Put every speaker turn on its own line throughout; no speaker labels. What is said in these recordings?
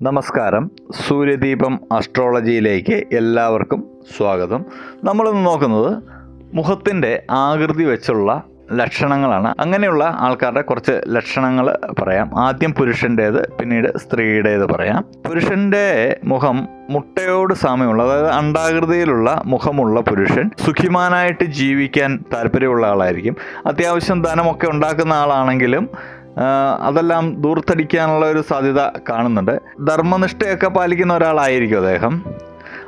നമസ്കാരം. സൂര്യദീപം അസ്ട്രോളജിയിലേക്ക് എല്ലാവർക്കും സ്വാഗതം. നമ്മളിന്ന് നോക്കുന്നത് മുഖത്തിൻ്റെ ആകൃതി വെച്ചുള്ള ലക്ഷണങ്ങളാണ്. അങ്ങനെയുള്ള ആൾക്കാരുടെ കുറച്ച് ലക്ഷണങ്ങൾ പറയാം. ആദ്യം പുരുഷൻ്റേത്, പിന്നീട് സ്ത്രീയുടേത് പറയാം. പുരുഷൻ്റെ മുഖം മുട്ടയോട് സാമ്യമുള്ള, അതായത് അണ്ഡാകൃതിയിലുള്ള മുഖമുള്ള പുരുഷൻ സുഖിമാനായിട്ട് ജീവിക്കാൻ താല്പര്യമുള്ള ആളായിരിക്കും. അത്യാവശ്യം ധനമൊക്കെ ഉണ്ടാക്കുന്ന ആളാണെങ്കിലും അതെല്ലാം ദൂർത്തടിക്കാനുള്ള ഒരു സാധ്യത കാണുന്നുണ്ട്. ധർമ്മനിഷ്ഠയൊക്കെ പാലിക്കുന്ന ഒരാളായിരിക്കും അദ്ദേഹം.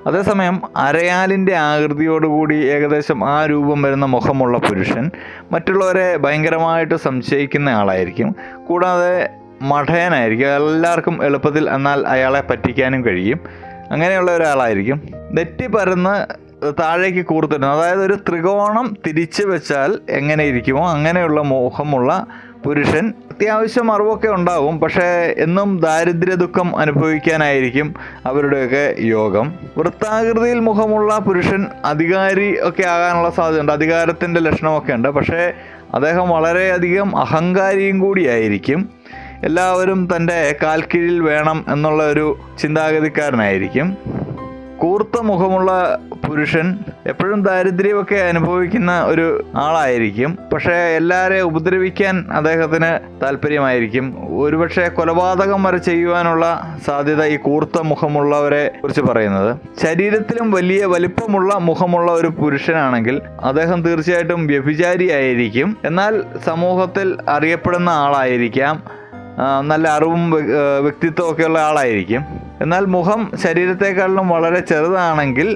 അതേസമയം അരയാലിൻ്റെ ആകൃതിയോടുകൂടി ഏകദേശം ആ രൂപം വരുന്ന മുഖമുള്ള പുരുഷൻ മറ്റുള്ളവരെ ഭയങ്കരമായിട്ട് സംശയിക്കുന്ന ആളായിരിക്കും. കൂടാതെ മഠയനായിരിക്കും. എല്ലാവർക്കും എളുപ്പത്തിൽ എന്നാൽ അയാളെ പറ്റിക്കാനും കഴിയും. അങ്ങനെയുള്ള ഒരാളായിരിക്കും. നെറ്റി പരന്ന് താഴേക്ക് കൂർത്തിടുന്നു, അതായത് ഒരു ത്രികോണം തിരിച്ചു വെച്ചാൽ എങ്ങനെ ഇരിക്കുമോ അങ്ങനെയുള്ള മുഖമുള്ള പുരുഷൻ. അത്യാവശ്യം അറിവൊക്കെ ഉണ്ടാവും, പക്ഷേ എന്നും ദാരിദ്ര്യ ദുഃഖം അനുഭവിക്കാനായിരിക്കും അവരുടെയൊക്കെ യോഗം. വൃത്താകൃതിയിൽ മുഖമുള്ള പുരുഷൻ അധികാരി ഒക്കെ ആകാനുള്ള സാധ്യതയുണ്ട്. അധികാരത്തിൻ്റെ ലക്ഷണമൊക്കെ ഉണ്ട്. പക്ഷേ അദ്ദേഹം വളരെയധികം അഹങ്കാരിയും കൂടിയായിരിക്കും. എല്ലാവരും തൻ്റെ കാൽക്കീഴിൽ വേണം എന്നുള്ള ഒരു ചിന്താഗതിക്കാരനായിരിക്കും. കൂർത്ത മുഖമുള്ള പുരുഷൻ എപ്പോഴും ദാരിദ്ര്യമൊക്കെ അനുഭവിക്കുന്ന ഒരു ആളായിരിക്കും. പക്ഷേ എല്ലാവരെയും ഉപദ്രവിക്കാൻ അദ്ദേഹത്തിന് താല്പര്യമായിരിക്കും. ഒരുപക്ഷെ കൊലപാതകം വരെ ചെയ്യുവാനുള്ള സാധ്യത ഈ കൂർത്ത മുഖമുള്ളവരെ കുറിച്ച് പറയുന്നത്. ശരീരത്തിലും വലിയ വലിപ്പമുള്ള മുഖമുള്ള ഒരു പുരുഷനാണെങ്കിൽ അദ്ദേഹം തീർച്ചയായിട്ടും വ്യഭിചാരിയായിരിക്കും. എന്നാൽ സമൂഹത്തിൽ അറിയപ്പെടുന്ന ആളായിരിക്കാം. നല്ല അറിവും വ്യക്തിത്വമൊക്കെ ഉള്ള ആളായിരിക്കും. എന്നാൽ മുഖം ശരീരത്തെക്കാളിലും വളരെ ചെറുതാണെങ്കിൽ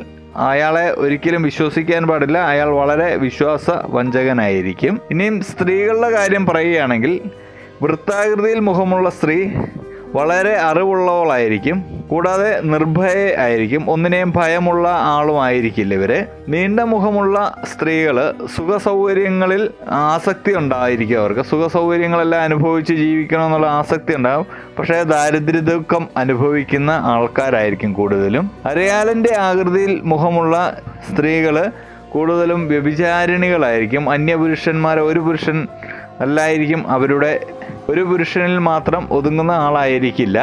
അയാളെ ഒരിക്കലും വിശ്വസിക്കാൻ പാടില്ല. അയാൾ വളരെ വിശ്വാസ വഞ്ചകനായിരിക്കും. ഇനിയും സ്ത്രീകളുടെ കാര്യം പറയുകയാണെങ്കിൽ വൃത്താകൃതിയിൽ മുഖമുള്ള സ്ത്രീ വളരെ അറിവുള്ളവളായിരിക്കും. കൂടാതെ നിർഭയയായിരിക്കും. ഒന്നിനെയും ഭയമുള്ള ആളുമായിരിക്കില്ല ഇവർ. നീണ്ട മുഖമുള്ള സ്ത്രീകൾ സുഖസൗകര്യങ്ങളിൽ ആസക്തി ഉണ്ടായിരിക്കും. അവർക്ക് സുഖസൗകര്യങ്ങളെല്ലാം അനുഭവിച്ച് ജീവിക്കണമെന്നുള്ള ആസക്തി ഉണ്ടാകും. പക്ഷേ ദാരിദ്ര്യ ദുഃഖം അനുഭവിക്കുന്ന ആൾക്കാരായിരിക്കും കൂടുതലും. അരയാലിൻ്റെ ആകൃതിയിൽ മുഖമുള്ള സ്ത്രീകൾ കൂടുതലും വ്യഭിചാരിണികളായിരിക്കും. അന്യപുരുഷന്മാരെ ഒരു പുരുഷൻ അല്ലായിരിക്കും അവരുടെ, ഒരു പുരുഷനിൽ മാത്രം ഒതുങ്ങുന്ന ആളായിരിക്കില്ല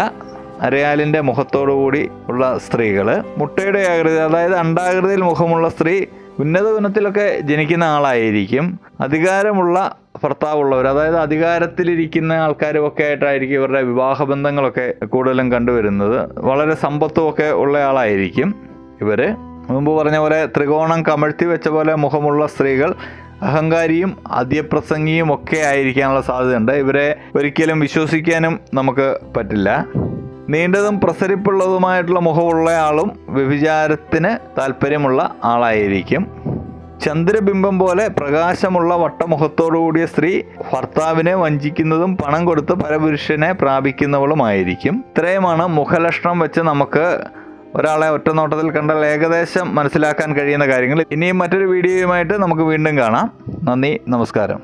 അരയാലിൻ്റെ മുഖത്തോടുകൂടി ഉള്ള സ്ത്രീകൾ. മുട്ടയുടെ ആകൃതി, അതായത് അണ്ഡാകൃതിയിൽ മുഖമുള്ള സ്ത്രീ ഉന്നത ഉന്നത്തിലൊക്കെ ജനിക്കുന്ന ആളായിരിക്കും. അധികാരമുള്ള ഭർത്താവുള്ളവർ, അതായത് അധികാരത്തിലിരിക്കുന്ന ആൾക്കാരും ഒക്കെ ആയിട്ടായിരിക്കും ഇവരുടെ വിവാഹബന്ധങ്ങളൊക്കെ കൂടുതലും കണ്ടുവരുന്നത്. വളരെ സമ്പത്തുമൊക്കെ ഉള്ള ആളായിരിക്കും ഇവർ. മുമ്പ് പറഞ്ഞ പോലെ ത്രികോണം കമഴ്ത്തി വെച്ച പോലെ മുഖമുള്ള സ്ത്രീകൾ അഹങ്കാരിയും അധ്യപ്രസംഗിയും ഒക്കെ ആയിരിക്കാനുള്ള സാധ്യതയുണ്ട്. ഇവരെ ഒരിക്കലും വിശ്വസിക്കാനും നമുക്ക് പറ്റില്ല. നീണ്ടതും പ്രസരിപ്പുള്ളതുമായിട്ടുള്ള മുഖമുള്ള ആളും വ്യഭിചാരത്തിന് താല്പര്യമുള്ള ആളായിരിക്കും. ചന്ദ്രബിംബം പോലെ പ്രകാശമുള്ള വട്ടമുഖത്തോടുകൂടിയ സ്ത്രീ ഭർത്താവിനെ വഞ്ചിക്കുന്നതും പണം കൊടുത്ത് പരപുരുഷനെ പ്രാപിക്കുന്നവളുമായിരിക്കും. ഇത്രയുമാണ് മുഖലക്ഷണം വെച്ച് നമുക്ക് ഒരാളെ ഒറ്റ നോട്ടത്തിൽ കണ്ടാൽ ഏകദേശം മനസ്സിലാക്കാൻ കഴിയുന്ന കാര്യങ്ങൾ. ഇനിയും മറ്റൊരു വീഡിയോയുമായിട്ട് നമുക്ക് വീണ്ടും കാണാം. നന്ദി, നമസ്കാരം.